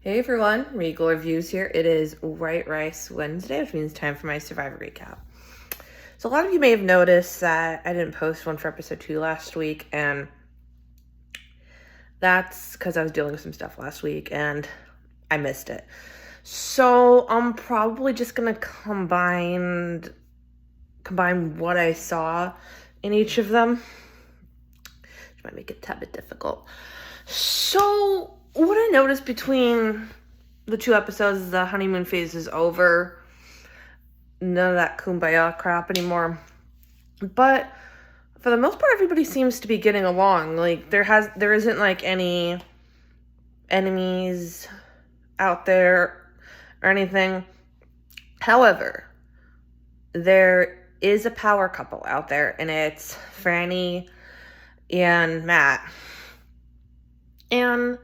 Hey everyone, Regal Reviews here. It is White Rice Wednesday, which means time for my Survivor recap. So a lot of you may have noticed that I didn't post one for episode 2 last week, and that's because I was dealing with some stuff last week and I missed it. So I'm probably just gonna combine what I saw in each of them, which might make it a tad bit difficult. So what I noticed between the 2 episodes is the honeymoon phase is over. None of that kumbaya crap anymore. But for the most part, everybody seems to be getting along. Like there isn't like any enemies out there or anything. However, there is a power couple out there, and it's Franny and Matt. And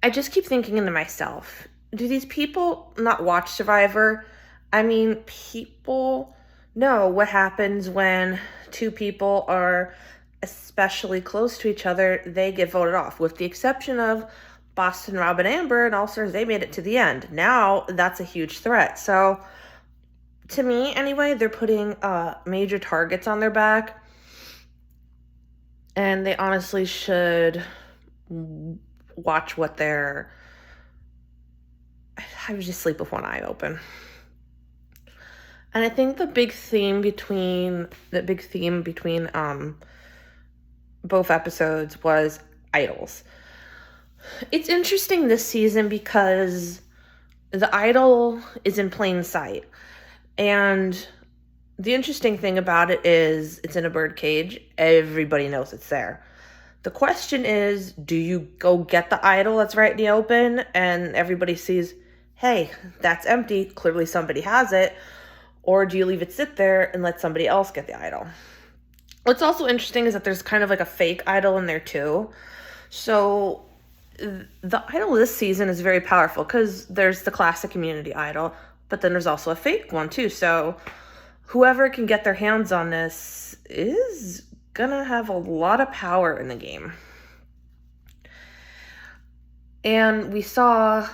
I just keep thinking to myself, do these people not watch Survivor? I mean, people know what happens when two people are especially close to each other. They get voted off, with the exception of Boston Rob and Amber and All-Stars. They made it to the end. Now that's a huge threat. So to me, anyway, they're putting major targets on their back, and they honestly should watch what they're... I would just sleep with one eye open. And I think the big theme between both episodes was idols. It's interesting this season because the idol is in plain sight. And the interesting thing about it is it's in a bird cage. Everybody knows it's there. The question is, do you go get the idol that's right in the open and everybody sees, hey, that's empty, clearly somebody has it, or do you leave it sit there and let somebody else get the idol? What's also interesting is that there's kind of like a fake idol in there too. So the idol this season is very powerful because there's the classic community idol, but then there's also a fake one too. So whoever can get their hands on this is gonna have a lot of power in the game. And we saw,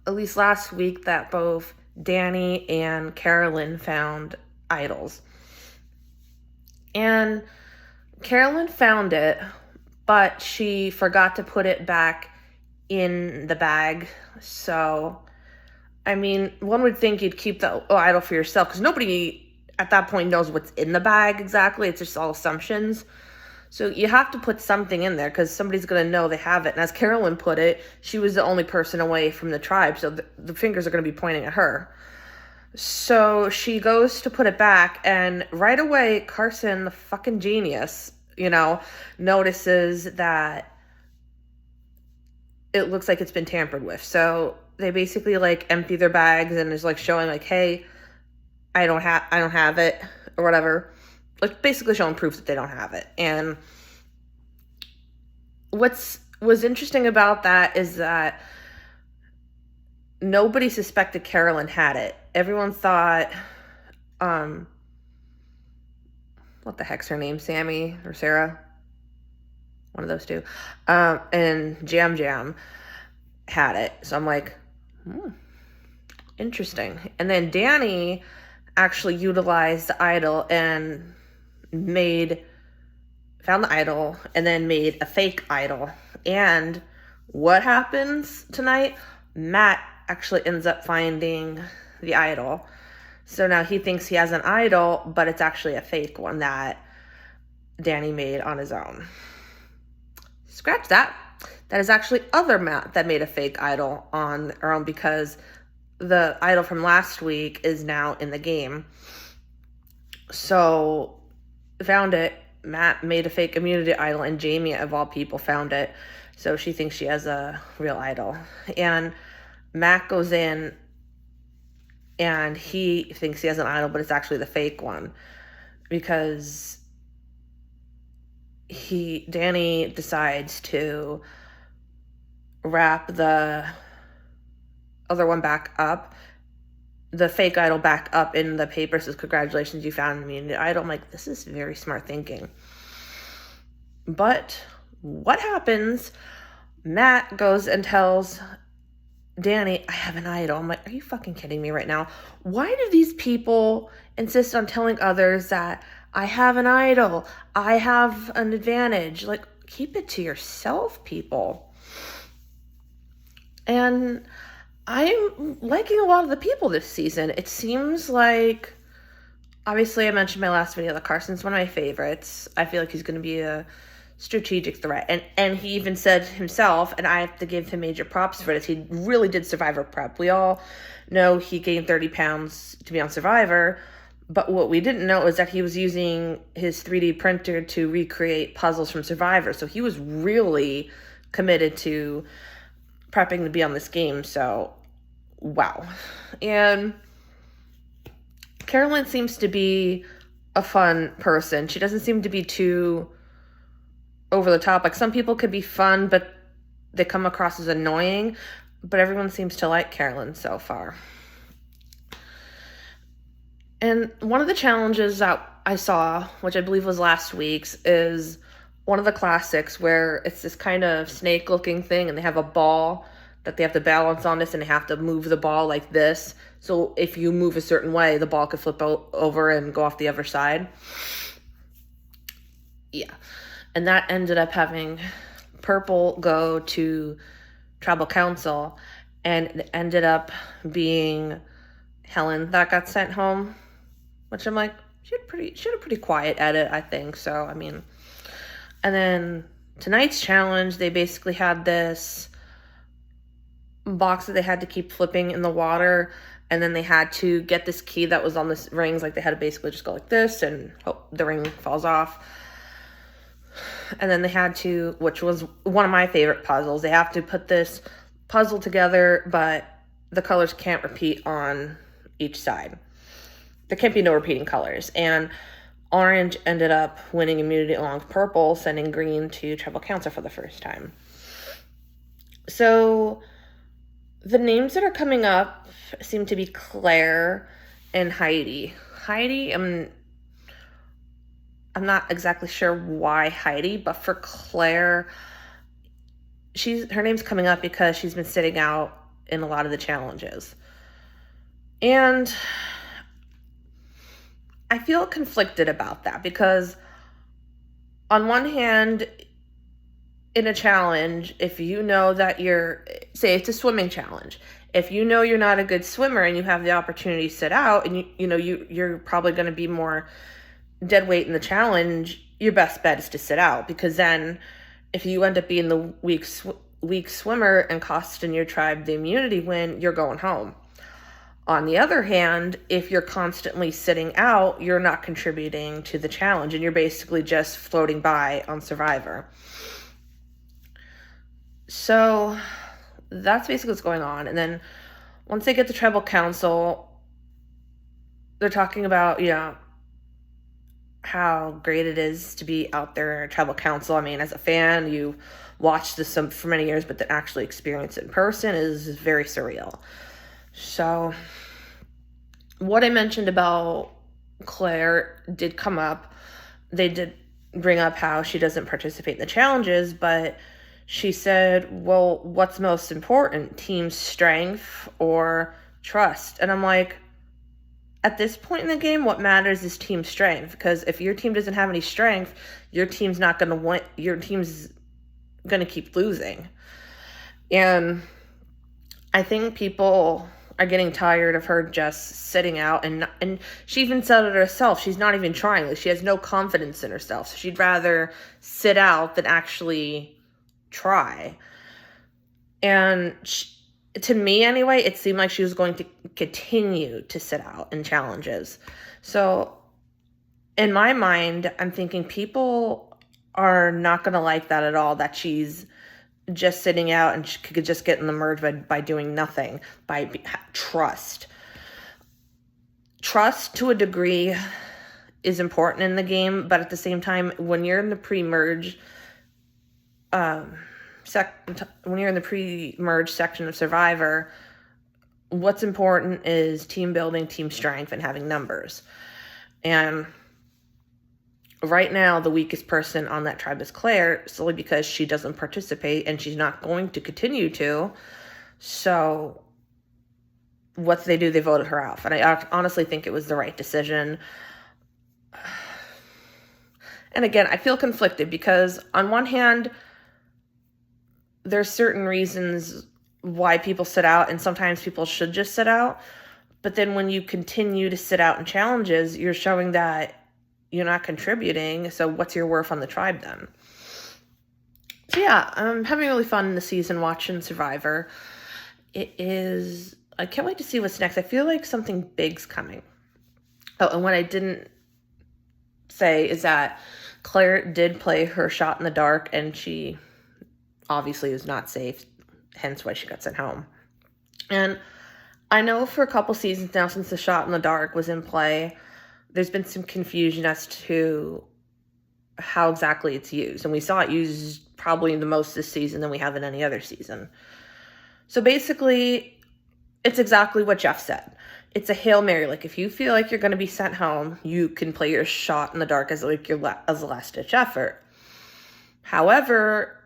at least last week, that both Danny and Carolyn found idols. And Carolyn found it, but she forgot to put it back in the bag. So, I mean, one would think you'd keep the idol for yourself, because nobody at that point knows what's in the bag exactly. It's just all assumptions. So you have to put something in there because somebody's going to know they have it. And as Carolyn put it, she was the only person away from the tribe, so the fingers are going to be pointing at her. So she goes to put it back, and right away, Carson, the fucking genius, notices that it looks like it's been tampered with. So they basically empty their bags and is showing hey, I don't have it, or whatever. Basically showing proof that they don't have it. And was interesting about that is that nobody suspected Carolyn had it. Everyone thought, what the heck's her name? Sammy or Sarah? One of those two. And Jam had it. So I'm like, interesting. And then Danny actually utilized the idol and found the idol and then made a fake idol. And what happens tonight? Matt actually ends up finding the idol. So now he thinks he has an idol, but it's actually a fake one that Danny made on his own. Scratch that. That is actually other Matt that made a fake idol on her own, because the idol from last week is now in the game. So found it. Matt made a fake immunity idol, and Jamie, of all people, found it. So she thinks she has a real idol. And Matt goes in and he thinks he has an idol, but it's actually the fake one, because Danny decides to wrap the other one back up, the fake idol back up in the paper. Says, congratulations, you found an immunity idol. I'm like, this is very smart thinking. But what happens? Matt goes and tells Danny, I have an idol. I'm like, are you fucking kidding me right now? Why do these people insist on telling others that I have an idol, I have an advantage? Like, keep it to yourself, people. And I'm liking a lot of the people this season. It seems like, obviously I mentioned my last video that Carson's one of my favorites. I feel like he's going to be a strategic threat. And he even said himself, and I have to give him major props for this, he really did Survivor prep. We all know he gained 30 pounds to be on Survivor, but what we didn't know is that he was using his 3D printer to recreate puzzles from Survivor. So he was really committed to prepping to be on this game. So, wow. And Carolyn seems to be a fun person. She doesn't seem to be too over the top. Like, some people could be fun, but they come across as annoying. But everyone seems to like Carolyn so far. And one of the challenges that I saw, which I believe was last week's, is one of the classics where it's this kind of snake-looking thing, and they have a ball that they have to balance on this, and they have to move the ball like this. So if you move a certain way, the ball could flip over and go off the other side. Yeah. And that ended up having Purple go to tribal council, and it ended up being Helen that got sent home, which I'm like, she had a pretty quiet edit, I think. So, I mean, and then tonight's challenge, they basically had this box that they had to keep flipping in the water, and then they had to get this key that was on the rings. Like, they had to basically just go like this and hope the ring falls off. And then they had to, which was one of my favorite puzzles, they have to put this puzzle together, but the colors can't repeat on each side. There can't be no repeating colors. And orange ended up winning immunity along with purple, sending green to tribal council for the first time. So the names that are coming up seem to be Claire and Heidi. Heidi, I'm not exactly sure why Heidi, but for Claire, her name's coming up because she's been sitting out in a lot of the challenges. And I feel conflicted about that because on one hand, in a challenge, if you know that say it's a swimming challenge, if you know you're not a good swimmer and you have the opportunity to sit out, and you're probably going to be more dead weight in the challenge, your best bet is to sit out, because then if you end up being the weak swimmer and costing your tribe the immunity win, you're going home. On the other hand, if you're constantly sitting out, you're not contributing to the challenge, and you're basically just floating by on Survivor. So that's basically what's going on. And then once they get to tribal council, they're talking about, how great it is to be out there in tribal council. I mean, as a fan, you watched this for many years, but to actually experience it in person is very surreal. So what I mentioned about Claire did come up. They did bring up how she doesn't participate in the challenges, but she said, well, what's most important, team strength or trust? And I'm like, at this point in the game, what matters is team strength, because if your team doesn't have any strength, your team's not going to win. Your team's going to keep losing. And I think people are getting tired of her just sitting out, and she even said it herself. She's not even trying. Like, she has no confidence in herself. So she'd rather sit out than actually try. And to me anyway, it seemed like she was going to continue to sit out in challenges. So in my mind, I'm thinking people are not going to like that at all, that she's just sitting out and she could just get in the merge by doing nothing, trust. Trust to a degree is important in the game, but at the same time, when you're in the pre-merge section of Survivor, what's important is team building, team strength, and having numbers. And right now, the weakest person on that tribe is Claire, solely because she doesn't participate, and she's not going to continue to. So what did they do? They voted her off. And I honestly think it was the right decision. And again, I feel conflicted because on one hand, there's certain reasons why people sit out, and sometimes people should just sit out. But then when you continue to sit out in challenges, you're showing that you're not contributing. So what's your worth on the tribe then? So yeah, I'm having really fun in the season watching Survivor. I can't wait to see what's next. I feel like something big's coming. Oh, and what I didn't say is that Claire did play her shot in the dark, and she obviously is not safe, hence why she got sent home. And I know for a couple seasons now, since the shot in the dark was in play, there's been some confusion as to how exactly it's used. And we saw it used probably the most this season than we have in any other season. So basically, it's exactly what Jeff said. It's a Hail Mary. Like, if you feel like you're going to be sent home, you can play your shot in the dark as like as a last-ditch effort. However,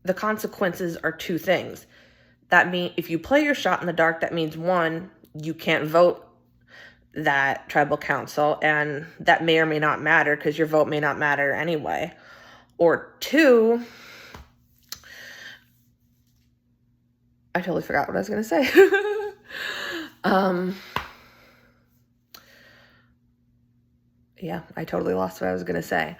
the consequences are two things. That means if you play your shot in the dark, that means one, you can't vote that tribal council, and that may or may not matter because your vote may not matter anyway. Or two, I totally forgot what I was going to say. Yeah, I totally lost what I was going to say.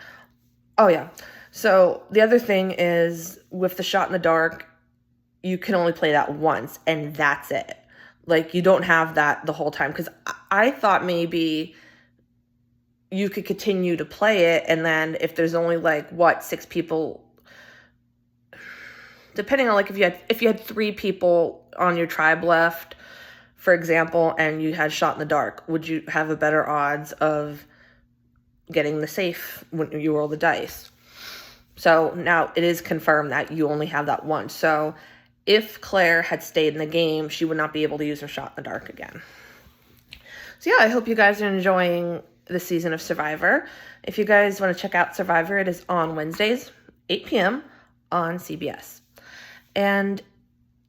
Oh, yeah. So the other thing is with the shot in the dark, you can only play that once, and that's it. Like, you don't have that the whole time. Because I thought maybe you could continue to play it, and then if there's only, like, 6 people, depending on, like, if you had 3 people on your tribe left, for example, and you had shot in the dark, would you have a better odds of getting the safe when you roll the dice? So now it is confirmed that you only have that once. So if Claire had stayed in the game, she would not be able to use her shot in the dark again. So yeah, I hope you guys are enjoying this season of Survivor. If you guys want to check out Survivor, it is on Wednesdays, 8 p.m. on CBS. And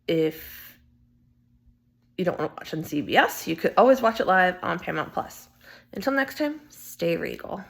if you don't want to watch on CBS, you could always watch it live on Paramount Plus. Until next time, stay regal.